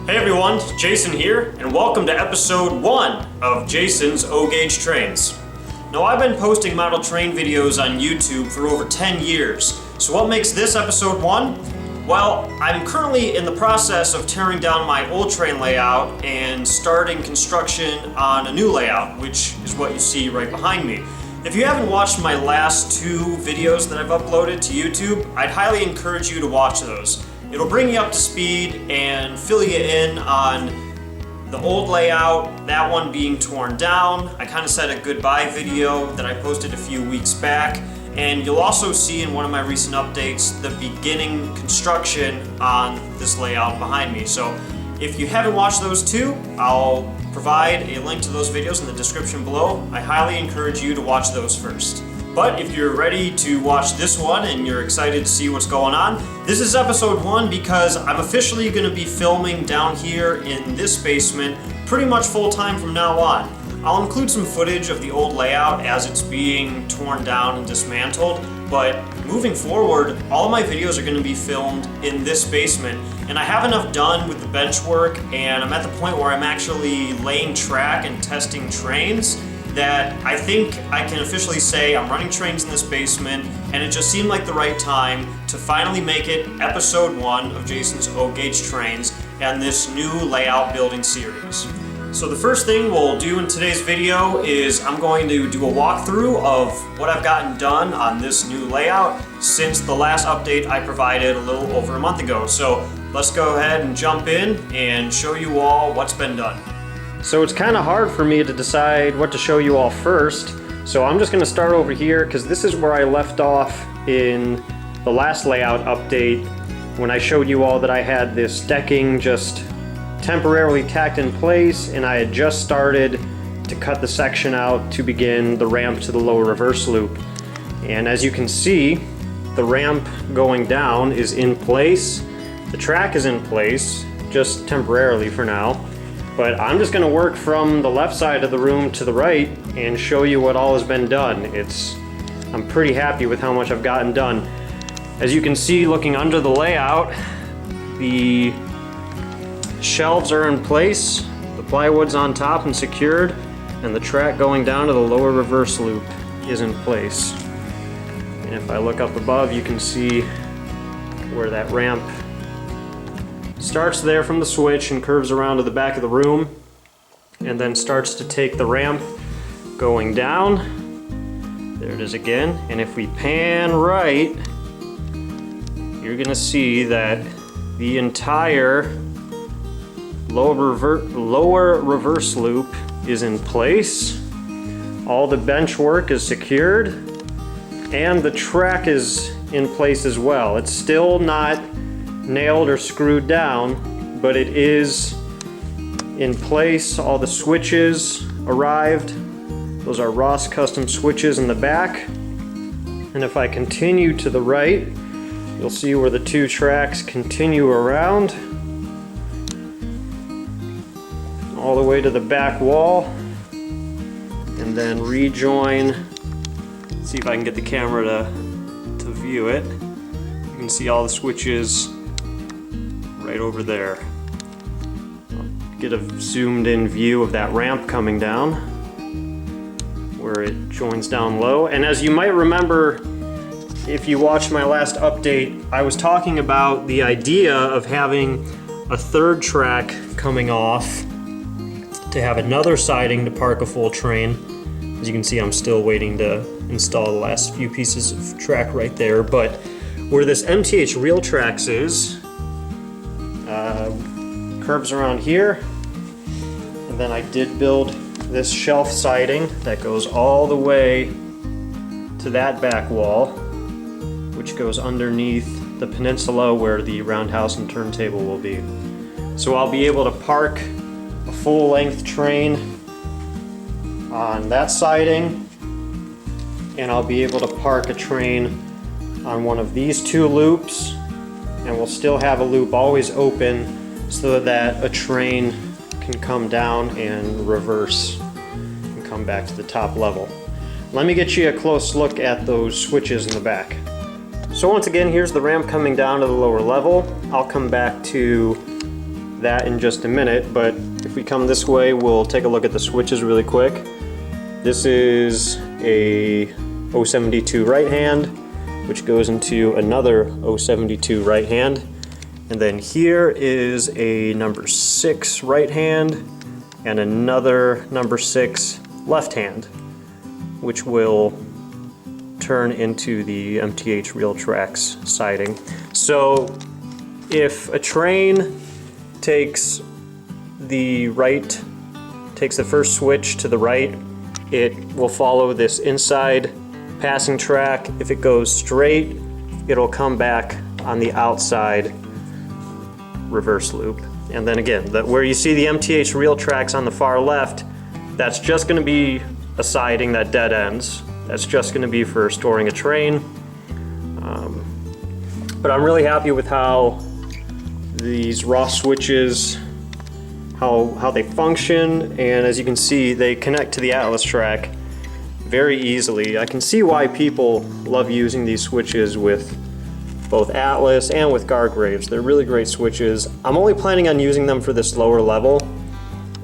Hey everyone, Jason here, and welcome to episode 1 of Jason's O-Gauge Trains. Now I've been posting model train videos on YouTube for over 10 years, so what makes this episode 1? Well, I'm currently in the process of tearing down my old train layout and starting construction on a new layout, which is what you see right behind me. If you haven't watched my last 2 videos that I've uploaded to YouTube, I'd highly encourage you to watch those. It'll bring you up to speed and fill you in on the old layout, that one being torn down. I kind of said a goodbye video that I posted a few weeks back, and you'll also see in one of my recent updates the beginning construction on this layout behind me. So if you haven't watched those 2, I'll provide a link to those videos in the description below. I highly encourage you to watch those first. But if you're ready to watch this one and you're excited to see what's going on, this is episode 1 because I'm officially going to be filming down here in this basement pretty much full time from now on. I'll include some footage of the old layout as it's being torn down and dismantled, but moving forward, all of my videos are going to be filmed in this basement, and I have enough done with the bench work, and I'm at the point where I'm actually laying track and testing trains that I think I can officially say I'm running trains in this basement, and it just seemed like the right time to finally make it episode 1 of Jason's O-Gauge Trains and this new layout building series. So the first thing we'll do in today's video is I'm going to do a walkthrough of what I've gotten done on this new layout since the last update I provided a little over a month ago. So let's go ahead and jump in and show you all what's been done. So it's kind of hard for me to decide what to show you all first, so I'm just going to start over here because this is where I left off in the last layout update when I showed you all that I had this decking just temporarily tacked in place, and I had just started to cut the section out to begin the ramp to the lower reverse loop. And as you can see, the ramp going down is in place, the track is in place, just temporarily for now. But I'm just going to work from the left side of the room to the right and show you what all has been done. I'm pretty happy with how much I've gotten done. As you can see, looking under the layout, the shelves are in place, the plywood's on top and secured, and the track going down to the lower reverse loop is in place. And if I look up above, you can see where that ramp starts there from the switch and curves around to the back of the room, and then starts to take the ramp going down. There it is again. And if we pan right, you're gonna see that the entire lower reverse loop is in place. All the bench work is secured, and the track is in place as well. It's still not nailed or screwed down, but it is in place. All the switches arrived. Those are Ross custom switches in the back. And if I continue to the right, you'll see where the 2 tracks continue around all the way to the back wall and then rejoin. Let's see if I can get the camera to view it. You can see all the switches right over there. I'll get a zoomed in view of that ramp coming down where it joins down low. And as you might remember, if you watched my last update, I was talking about the idea of having a 3rd track coming off to have another siding to park a full train. As you can see, I'm still waiting to install the last few pieces of track right there, but where this MTH Real Tracks is, curves around here, and then I did build this shelf siding that goes all the way to that back wall, which goes underneath the peninsula where the roundhouse and turntable will be. So I'll be able to park a full-length train on that siding, and I'll be able to park a train on one of these 2 loops, and we'll still have a loop always open so that a train can come down and reverse and come back to the top level. Let me get you a close look at those switches in the back. So once again, here's the ramp coming down to the lower level. I'll come back to that in just a minute, but if we come this way, we'll take a look at the switches really quick. This is a 072 right hand, which goes into another 072 right hand. And then here is a number 6 right hand and another number 6 left hand, which will turn into the MTH Real Tracks siding. So if a train takes the first switch to the right, it will follow this inside passing track. If it goes straight, it'll come back on the outside reverse loop. And then again, where you see the MTH Real Tracks on the far left, that's just going to be a siding that dead ends. That's just going to be for storing a train. But I'm really happy with how these raw switches, how they function, and as you can see, they connect to the Atlas track very easily. I can see why people love using these switches with both Atlas and with Gargraves. They're really great switches. I'm only planning on using them for this lower level.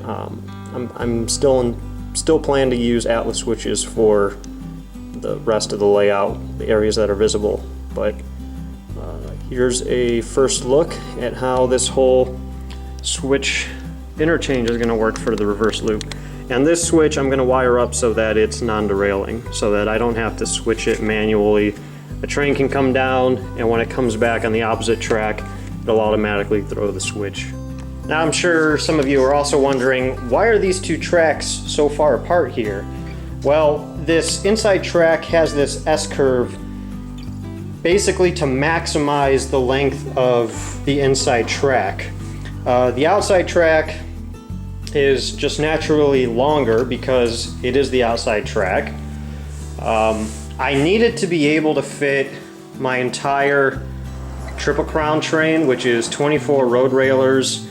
I'm still planning to use Atlas switches for the rest of the layout, the areas that are visible. But here's a first look at how this whole switch interchange is going to work for the reverse loop. And this switch I'm going to wire up so that it's non-derailing, so that I don't have to switch it manually. The train can come down, and when it comes back on the opposite track, it'll automatically throw the switch. Now I'm sure some of you are also wondering, why are these two tracks so far apart here? Well, this inside track has this S-curve basically to maximize the length of the inside track. The outside track is just naturally longer because it is the outside track. I needed to be able to fit my entire Triple Crown train, which is 24 road railers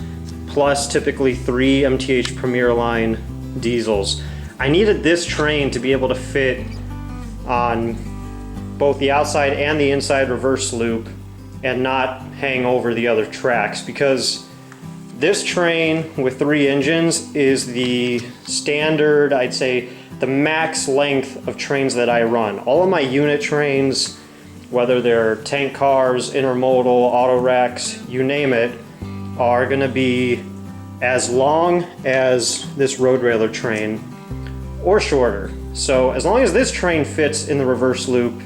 plus typically 3 MTH Premier Line diesels. I needed this train to be able to fit on both the outside and the inside reverse loop and not hang over the other tracks, because this train with 3 engines is the standard, I'd say, the max length of trains that I run. All of my unit trains, whether they're tank cars, intermodal, auto racks, you name it, are going to be as long as this road railer train or shorter. So as long as this train fits in the reverse loop,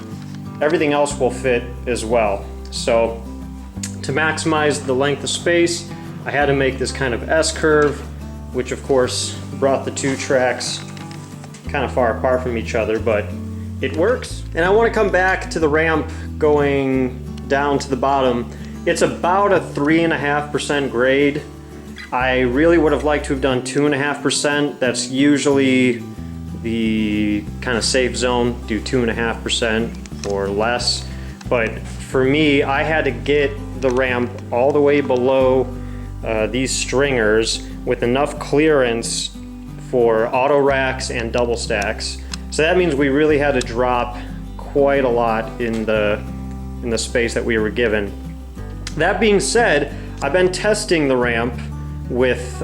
everything else will fit as well. So to maximize the length of space, I had to make this kind of S-curve, which of course brought the two tracks kind of far apart from each other, but it works. And I want to come back to the ramp going down to the bottom. It's about a 3.5% grade. I really would have liked to have done 2.5%. That's usually the kind of safe zone, do 2.5% or less. But for me, I had to get the ramp all the way below these stringers with enough clearance for auto racks and double stacks. So that means we really had to drop quite a lot in the space that we were given. That being said, I've been testing the ramp with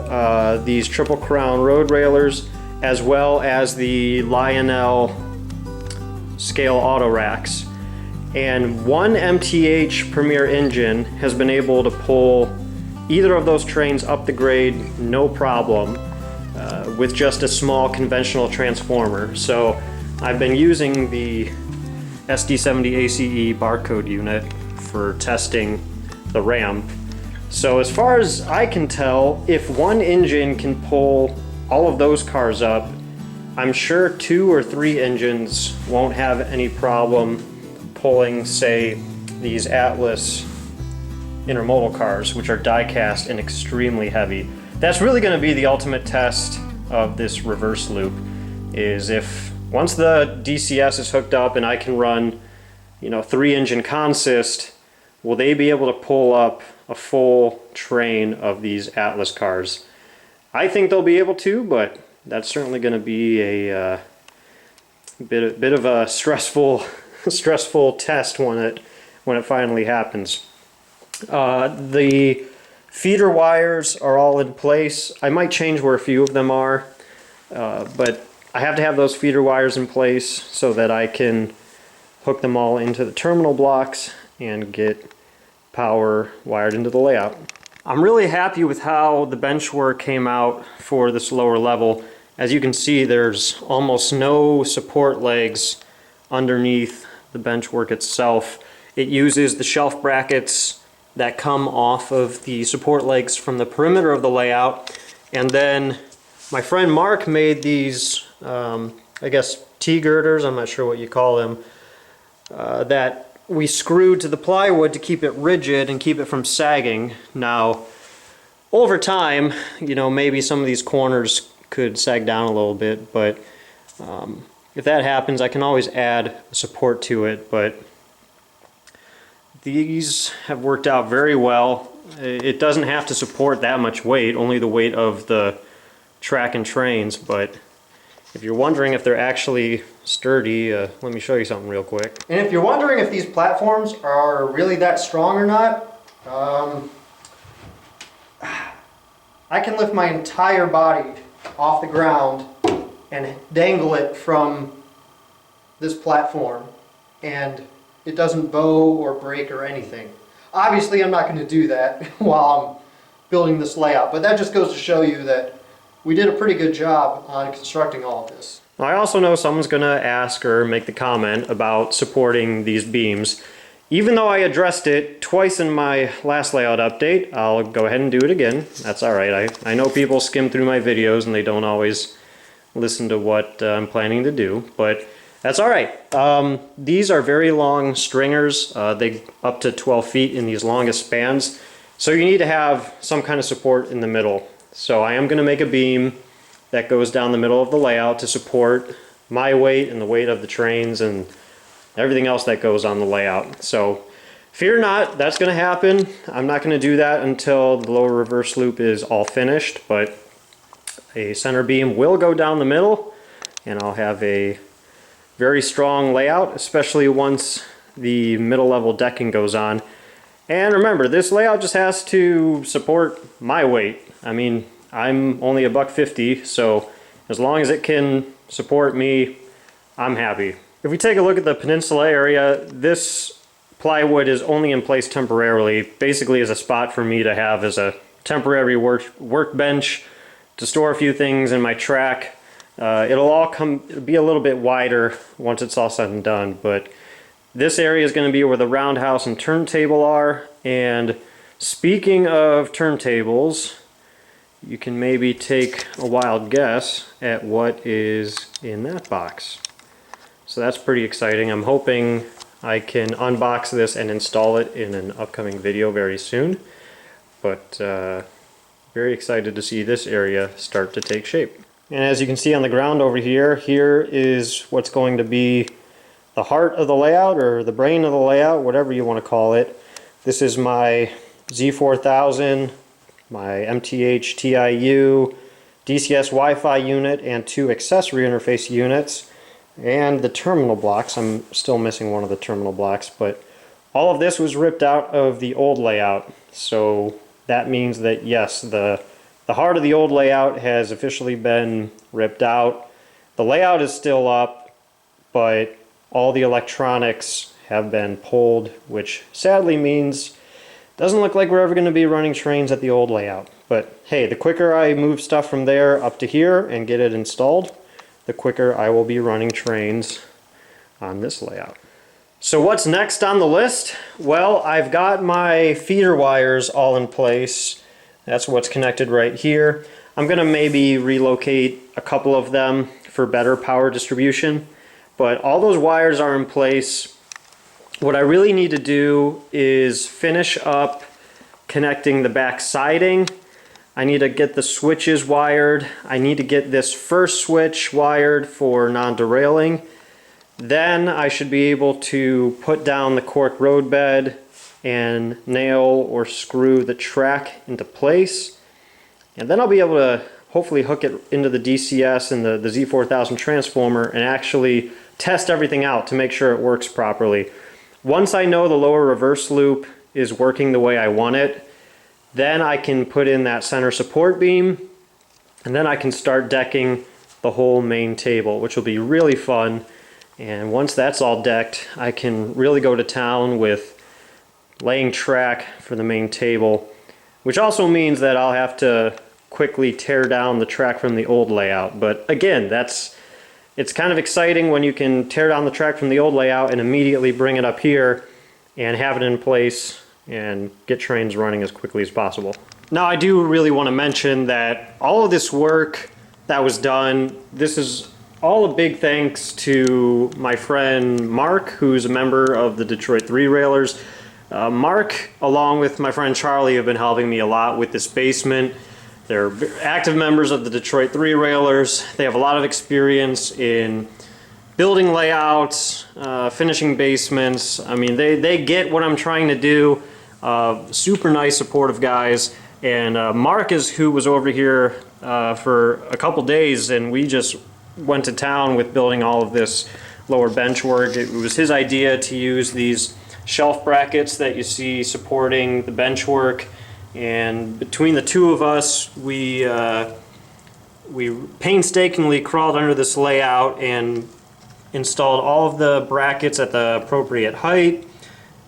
these Triple Crown road railers as well as the Lionel scale auto racks. And one MTH Premier engine has been able to pull either of those trains up the grade no problem with just a small conventional transformer. So I've been using the SD70 ACE barcode unit for testing the ramp. So as far as I can tell, if one engine can pull all of those cars up, I'm sure 2 or 3 engines won't have any problem pulling, say, these Atlas intermodal cars, which are die-cast and extremely heavy. That's really going to be the ultimate test of this reverse loop, is if once the DCS is hooked up and I can run, 3-engine consist, will they be able to pull up a full train of these Atlas cars? I think they'll be able to, but that's certainly going to be a bit of a stressful test when it finally happens. The Feeder wires are all in place. I might change where a few of them are, but I have to have those feeder wires in place so that I can hook them all into the terminal blocks and get power wired into the layout. I'm really happy with how the benchwork came out for this lower level. As you can see, there's almost no support legs underneath the benchwork itself. It uses the shelf brackets that come off of the support legs from the perimeter of the layout, and then my friend Mark made these, I guess T-girders, I'm not sure what you call them, that we screwed to the plywood to keep it rigid and keep it from sagging. Now, over time, you know, maybe some of these corners could sag down a little bit, but if that happens, I can always add support to it. But these have worked out very well. It doesn't have to support that much weight, only the weight of the track and trains, but if you're wondering if they're actually sturdy, let me show you something real quick. And if you're wondering if these platforms are really that strong or not, I can lift my entire body off the ground and dangle it from this platform, and it doesn't bow or break or anything. Obviously, I'm not going to do that while I'm building this layout, but that just goes to show you that we did a pretty good job on constructing all of this. I also know someone's going to ask or make the comment about supporting these beams. Even though I addressed it twice in my last layout update, I'll go ahead and do it again. That's alright. I know people skim through my videos and they don't always listen to what I'm planning to do, but that's alright. These are very long stringers. They up to 12 feet in these longest spans. So you need to have some kind of support in the middle. So I am going to make a beam that goes down the middle of the layout to support my weight and the weight of the trains and everything else that goes on the layout. So fear not, that's going to happen. I'm not going to do that until the lower reverse loop is all finished, but a center beam will go down the middle and I'll have a very strong layout, especially once the middle level decking goes on. And remember, this layout just has to support my weight. I mean, I'm only $150, so as long as it can support me, I'm happy. If we take a look at the peninsula area, this plywood is only in place temporarily, basically as a spot for me to have as a temporary workbench to store a few things in my track. It'll all be a little bit wider once it's all said and done, but this area is going to be where the roundhouse and turntable are. And speaking of turntables, you can maybe take a wild guess at what is in that box. So that's pretty exciting. I'm hoping I can unbox this and install it in an upcoming video very soon. But very excited to see this area start to take shape. And as you can see on the ground over here, here is what's going to be the heart of the layout, or the brain of the layout, whatever you want to call it. This is my Z4000, my MTH TIU, DCS Wi-Fi unit, and 2 accessory interface units, and the terminal blocks. I'm still missing one of the terminal blocks, but all of this was ripped out of the old layout. So that means that yes, the heart of the old layout has officially been ripped out. The layout is still up, but all the electronics have been pulled, which sadly means doesn't look like we're ever going to be running trains at the old layout. But hey, the quicker I move stuff from there up to here and get it installed, the quicker I will be running trains on this layout. So what's next on the list? Well, I've got my feeder wires all in place. That's what's connected right here. I'm going to maybe relocate a couple of them for better power distribution, but all those wires are in place. What I really need to do is finish up connecting the back siding. I need to get the switches wired. I need to get this first switch wired for non-derailing. Then I should be able to put down the cork roadbed and nail or screw the track into place. And then I'll be able to hopefully hook it into the DCS and the Z4000 transformer and actually test everything out to make sure it works properly. Once I know the lower reverse loop is working the way I want it, Then I can put in that center support beam, and then I can start decking the whole main table, which will be really fun. And once that's all decked, I can really go to town with laying track for the main table, which also means that I'll have to quickly tear down the track from the old layout. But again, it's kind of exciting when you can tear down the track from the old layout and immediately bring it up here and have it in place and get trains running as quickly as possible. Now, I do really want to mention that all of this work that was done, this is all a big thanks to my friend Mark, who's a member of the Detroit Three Railers. Mark, along with my friend Charlie, have been helping me a lot with this basement. They're active members of the Detroit Three Railers. They have a lot of experience in building layouts, finishing basements. I mean, they get what I'm trying to do. Super nice, supportive guys. And Mark is who was over here for a couple days, and we just went to town with building all of this lower bench work. It was his idea to use these shelf brackets that you see supporting the bench work, and between the two of us, we painstakingly crawled under this layout and installed all of the brackets at the appropriate height.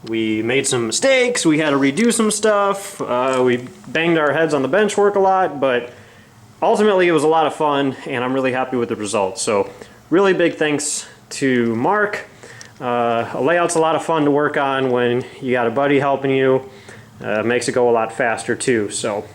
We made some mistakes, we had to redo some stuff, we banged our heads on the bench work a lot, but ultimately it was a lot of fun, and I'm really happy with the results. So really big thanks to Mark. A layout's a lot of fun to work on when you got a buddy helping you. Makes it go a lot faster too. So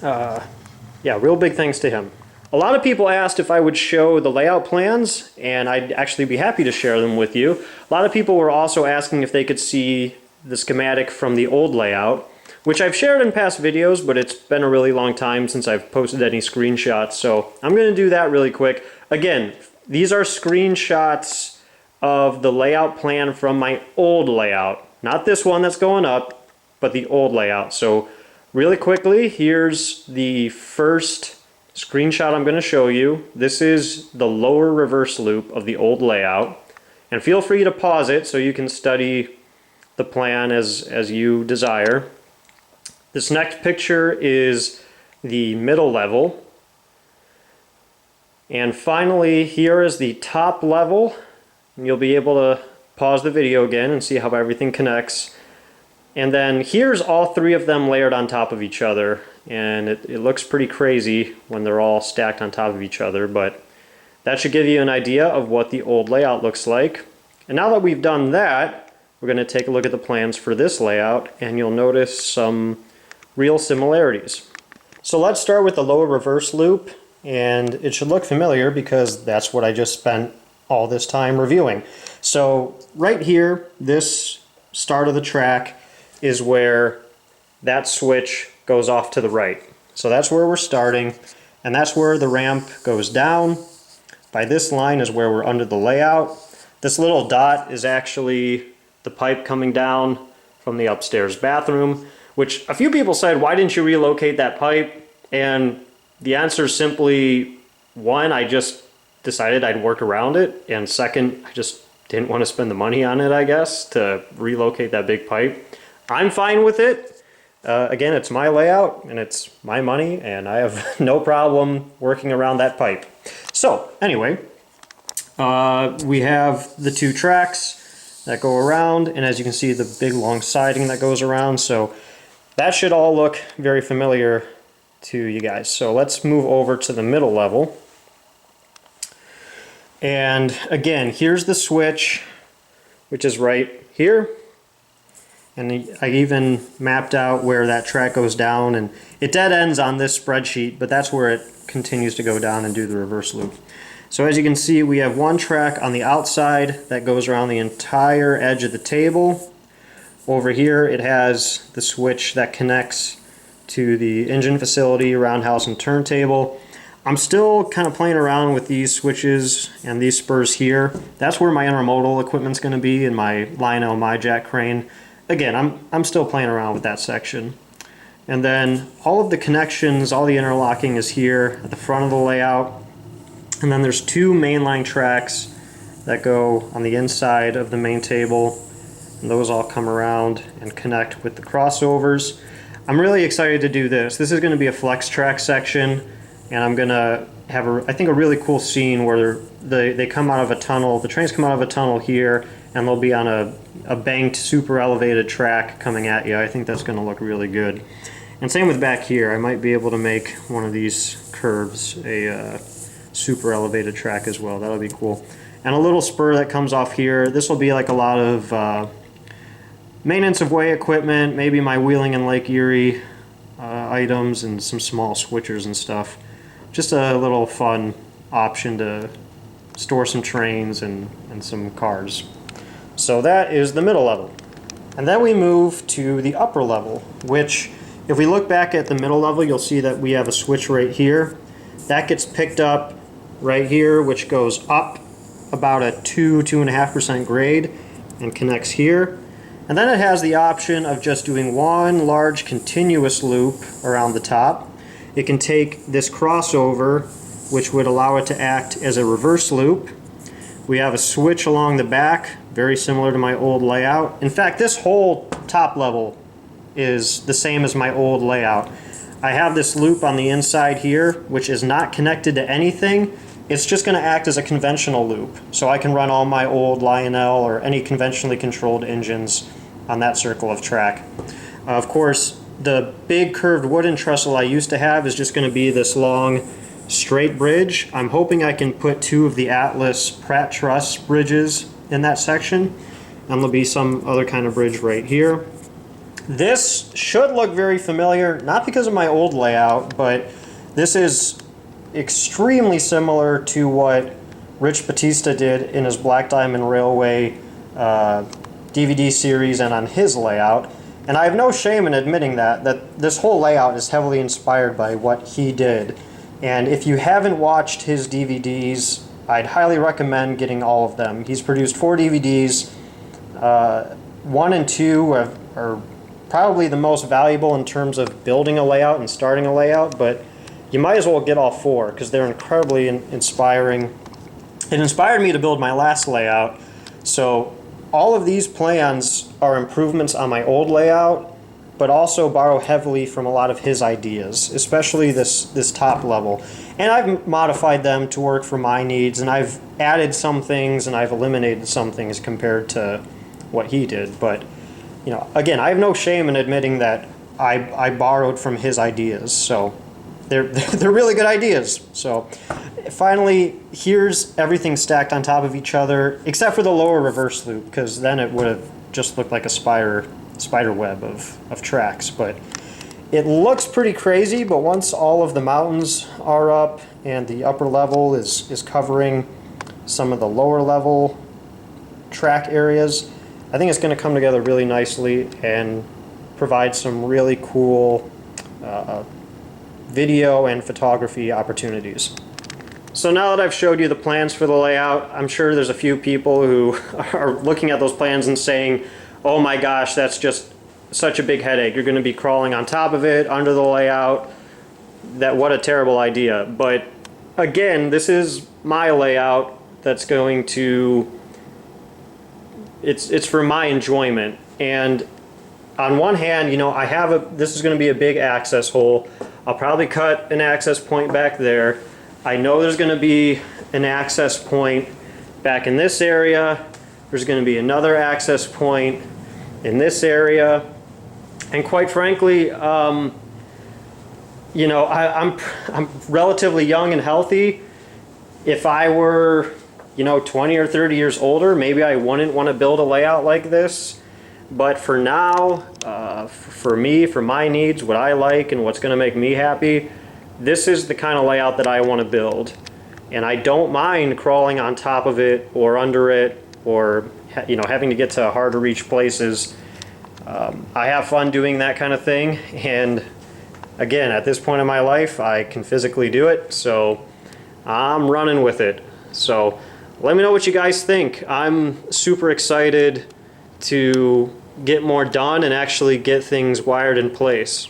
yeah, real big thanks to him. A lot of people asked if I would show the layout plans, and I'd actually be happy to share them with you. A lot of people were also asking if they could see the schematic from the old layout, which I've shared in past videos, but it's been a really long time since I've posted any screenshots, so I'm going to do that really quick. Again, these are screenshots of the layout plan from my old layout, not this one that's going up, but the old layout. So really quickly, here's the first screenshot I'm going to show you. This is the lower reverse loop of the old layout, and feel free to pause it so you can study the plan as you desire. This next picture is the middle level, and finally here is the top level. You'll be able to pause the video again and see how everything connects. And then here's all three of them layered on top of each other, and it looks pretty crazy when they're all stacked on top of each other, but that should give you an idea of what the old layout looks like. And now that we've done that, we're going to take a look at the plans for this layout, and you'll notice some real similarities. So let's start with the lower reverse loop, and it should look familiar because that's what I just spent all this time reviewing. So right here, this start of the track is where that switch goes off to the right. So that's where we're starting, and that's where the ramp goes down. By this line is where we're under the layout. This little dot is actually the pipe coming down from the upstairs bathroom, which a few people said, why didn't you relocate that pipe? And the answer is simply, one, I just decided I'd work around it, and second, I just didn't want to spend the money on it, I guess, to relocate that big pipe. I'm fine with it. Again, it's my layout and it's my money, and I have no problem working around that pipe. So anyway, we have the two tracks that go around, and as you can see, the big long siding that goes around. So that should all look very familiar to you guys. So let's move over to the middle level. And again, here's the switch, which is right here. And I even mapped out where that track goes down, and it dead ends on this spreadsheet, but that's where it continues to go down and do the reverse loop. So as you can see, we have one track on the outside that goes around the entire edge of the table. Over here it has the switch that connects to the engine facility, roundhouse, and turntable. I'm still kind of playing around with these switches and these spurs here. That's where my intermodal equipment's going to be in my Lionel MyJack crane. Again, I'm still playing around with that section. And then all of the connections, all the interlocking is here at the front of the layout. And then there's two mainline tracks that go on the inside of the main table, and those all come around and connect with the crossovers. I'm really excited to do this. This is going to be a flex track section, and I'm going to have, I think, a really cool scene where they come out of a tunnel, the trains come out of a tunnel here, and they'll be on a banked, super elevated track coming at you. I think that's going to look really good. And same with back here. I might be able to make one of these curves a super elevated track as well. That'll be cool. And a little spur that comes off here. This will be like a lot of maintenance of way equipment, maybe my Wheeling and Lake Erie items, and some small switchers and stuff. Just a little fun option to store some trains and some cars. So that is the middle level. And then we move to the upper level, which if we look back at the middle level, you'll see that we have a switch right here. That gets picked up right here, which goes up about a 2.5% grade and connects here. And then it has the option of just doing one large continuous loop around the top. It can take this crossover, which would allow it to act as a reverse loop. We have a switch along the back, very similar to my old layout. In fact, this whole top level is the same as my old layout. I have this loop on the inside here, which is not connected to anything. It's just going to act as a conventional loop. So I can run all my old Lionel or any conventionally controlled engines on that circle of track. Of course, the big curved wooden trestle I used to have is just going to be this long straight bridge. I'm hoping I can put 2 of the Atlas Pratt Truss bridges in that section, and there'll be some other kind of bridge right here. This should look very familiar, not because of my old layout, but this is extremely similar to what Rich Batista did in his Black Diamond Railway DVD series and on his layout. And I have no shame in admitting that this whole layout is heavily inspired by what he did. And if you haven't watched his DVDs, I'd highly recommend getting all of them. He's produced 4 DVDs. 1 and 2 are probably the most valuable in terms of building a layout and starting a layout, but you might as well get all 4 because they're incredibly inspiring. It inspired me to build my last layout. So all of these plans are improvements on my old layout, but also borrow heavily from a lot of his ideas, especially this top level. And I've modified them to work for my needs, and I've added some things and I've eliminated some things compared to what he did. But you know, again, I have no shame in admitting that I borrowed from his ideas. So they're really good ideas. So finally, here's everything stacked on top of each other, except for the lower reverse loop, because then it would have just looked like a spider web of tracks. But it looks pretty crazy, but once all of the mountains are up and the upper level is covering some of the lower level track areas, I think it's going to come together really nicely and provide some really cool video and photography opportunities. So now that I've showed you the plans for the layout, I'm sure there's a few people who are looking at those plans and saying, oh my gosh, that's just such a big headache. You're going to be crawling on top of it, under the layout. What a terrible idea. But again, this is my layout that's going to, it's for my enjoyment. And on one hand, you know, this is going to be a big access hole. I'll probably cut an access point back there. I know there's going to be an access point back in this area. There's going to be another access point in this area. And quite frankly, you know, I'm relatively young and healthy. If I were, you know, 20 or 30 years older, maybe I wouldn't want to build a layout like this. But for now, for me, for my needs, what I like and what's going to make me happy, this is the kind of layout that I want to build. And I don't mind crawling on top of it or under it, or you know, having to get to hard to reach places. I have fun doing that kind of thing, and again, at this point in my life, I can physically do it, so I'm running with it. So let me know what you guys think. I'm super excited to get more done and actually get things wired in place.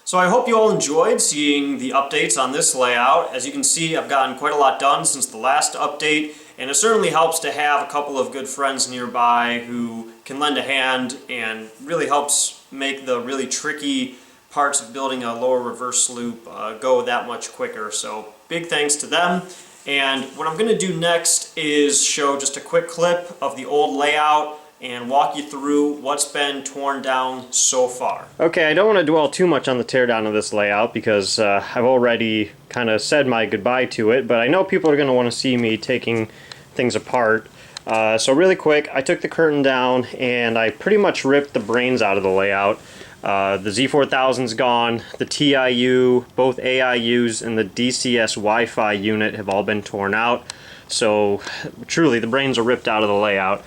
So I hope you all enjoyed seeing the updates on this layout. As you can see, I've gotten quite a lot done since the last update, and it certainly helps to have a couple of good friends nearby who can lend a hand, and really helps make the really tricky parts of building a lower reverse loop go that much quicker. So big thanks to them. And what I'm going to do next is show just a quick clip of the old layout and walk you through what's been torn down so far. Okay, I don't want to dwell too much on the teardown of this layout because I've already kind of said my goodbye to it, but I know people are going to want to see me taking things apart. So really quick, I took the curtain down and I pretty much ripped the brains out of the layout. The Z4000's gone, the TIU, both AIUs, and the DCS Wi-Fi unit have all been torn out. So truly, the brains are ripped out of the layout.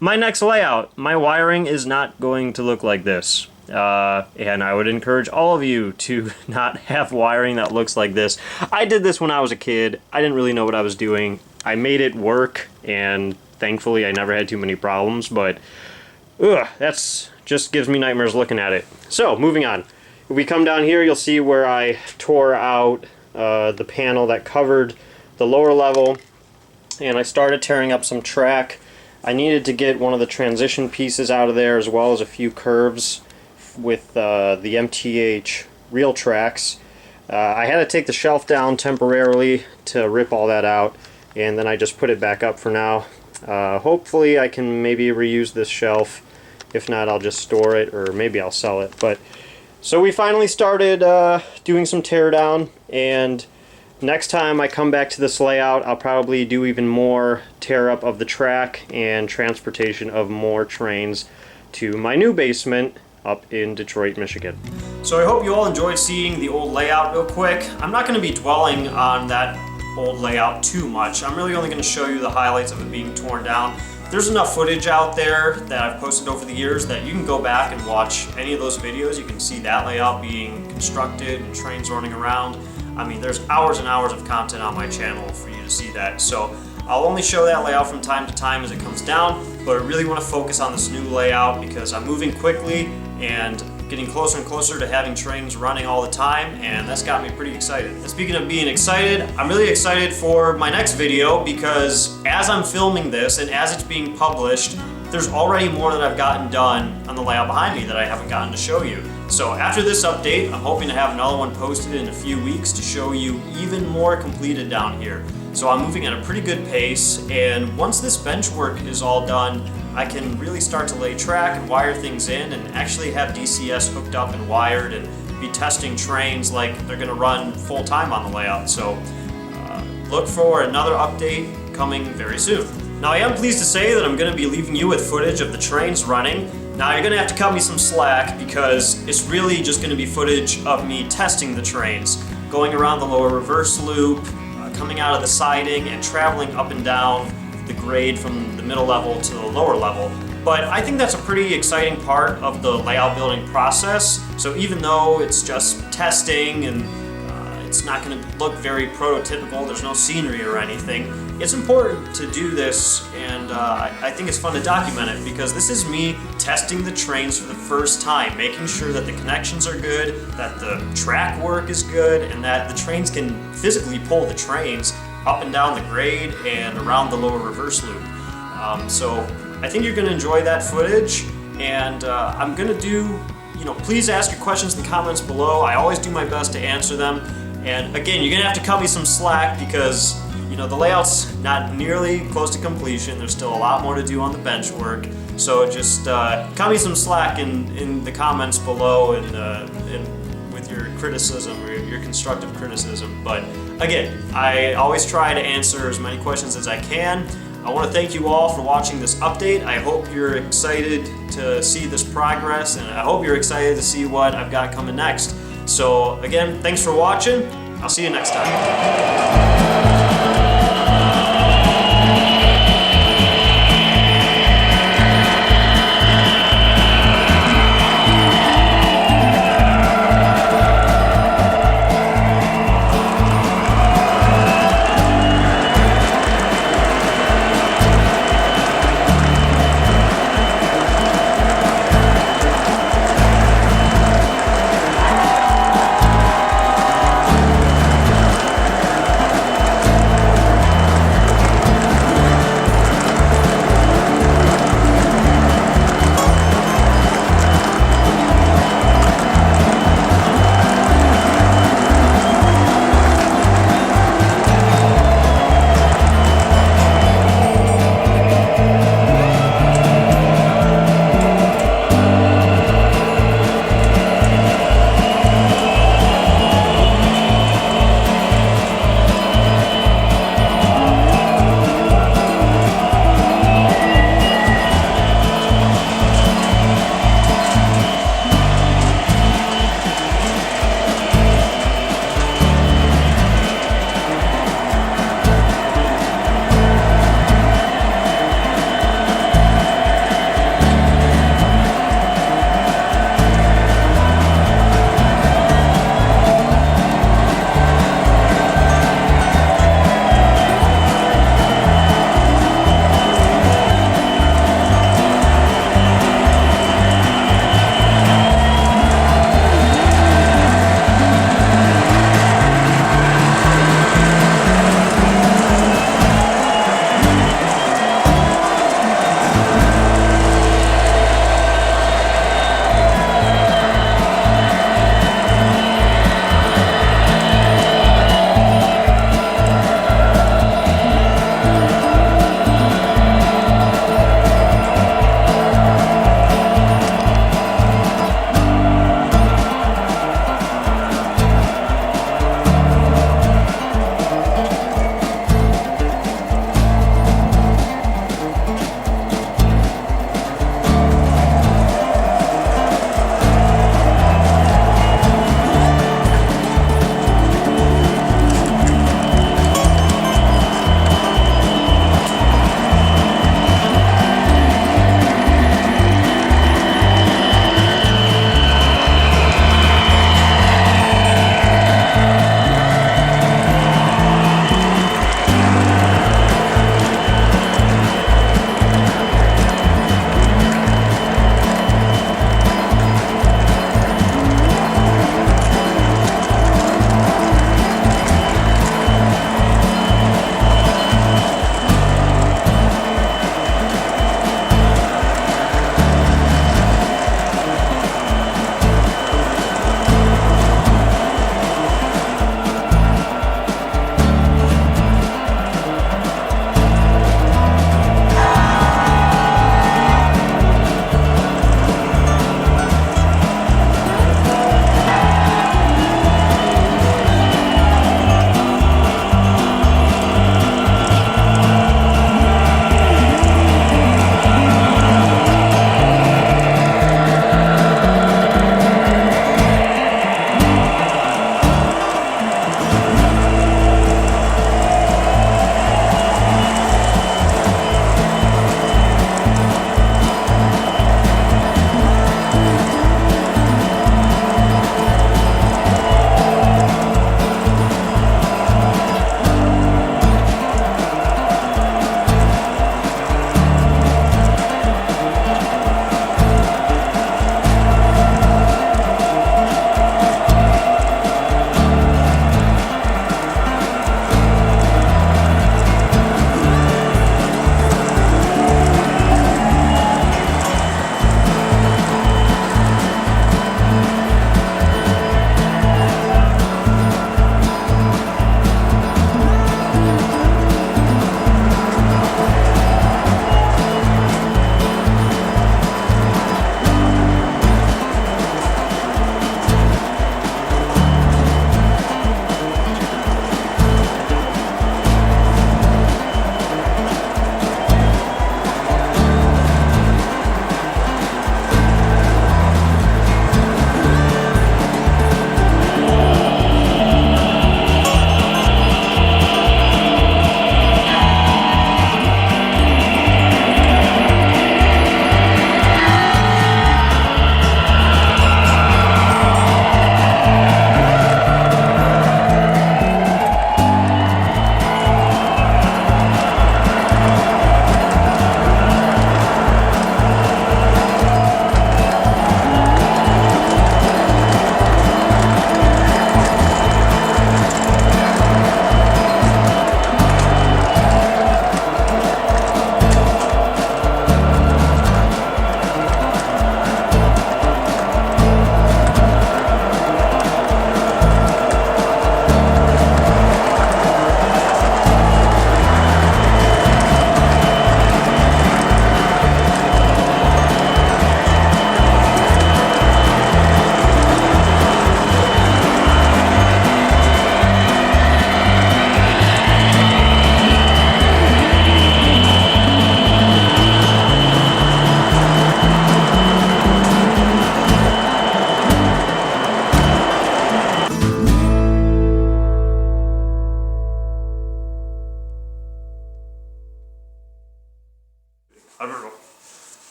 My next layout, my wiring is not going to look like this. And I would encourage all of you to not have wiring that looks like this. I did this when I was a kid. I didn't really know what I was doing. I made it work, and thankfully I never had too many problems, but that's just gives me nightmares looking at it. So, moving on. If we come down here, you'll see where I tore out the panel that covered the lower level, and I started tearing up some track. I needed to get one of the transition pieces out of there, as well as a few curves with the MTH reel tracks. I had to take the shelf down temporarily to rip all that out, and then I just put it back up for now. Hopefully I can maybe reuse this shelf. If not, I'll just store it, or maybe I'll sell it. But so we finally started doing some teardown, and next time I come back to this layout, I'll probably do even more tear up of the track and transportation of more trains to my new basement up in Detroit, Michigan. So I hope you all enjoyed seeing the old layout real quick. I'm not going to be dwelling on that old layout too much. I'm really only going to show you the highlights of it being torn down. There's enough footage out there that I've posted over the years that you can go back and watch any of those videos. You can see that layout being constructed and trains running around. I mean, there's hours and hours of content on my channel for you to see that. So I'll only show that layout from time to time as it comes down, but I really want to focus on this new layout because I'm moving quickly and getting closer and closer to having trains running all the time, and that's got me pretty excited. And speaking of being excited, I'm really excited for my next video because as I'm filming this and as it's being published, there's already more that I've gotten done on the layout behind me that I haven't gotten to show you. So after this update, I'm hoping to have another one posted in a few weeks to show you even more completed down here. So I'm moving at a pretty good pace, and once this bench work is all done, I can really start to lay track and wire things in and actually have DCS hooked up and wired and be testing trains like they're going to run full time on the layout. So look for another update coming very soon. Now I am pleased to say that I'm going to be leaving you with footage of the trains running. Now you're going to have to cut me some slack because it's really just going to be footage of me testing the trains, going around the lower reverse loop, coming out of the siding and traveling up and down the grade from the middle level to the lower level. But I think that's a pretty exciting part of the layout building process. So even though it's just testing and it's not going to look very prototypical, there's no scenery or anything, it's important to do this, and I think it's fun to document it because this is me testing the trains for the first time, making sure that the connections are good, that the track work is good, and that the trains can physically pull the trains up and down the grade and around the lower reverse loop. So I think you're going to enjoy that footage, and I'm going to do, please ask your questions in the comments below. I always do my best to answer them. And again, you're going to have to cut me some slack because, the layout's not nearly close to completion. There's still a lot more to do on the bench work. So just cut me some slack in the comments below and with your criticism or your constructive criticism. But again, I always try to answer as many questions as I can. I want to thank you all for watching this update. I hope you're excited to see this progress, and I hope you're excited to see what I've got coming next. So again, thanks for watching. I'll see you next time.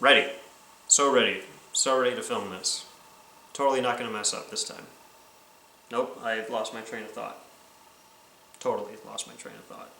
Ready. So ready. So ready to film this. Totally not going to mess up this time. Nope, I've lost my train of thought. Totally lost my train of thought.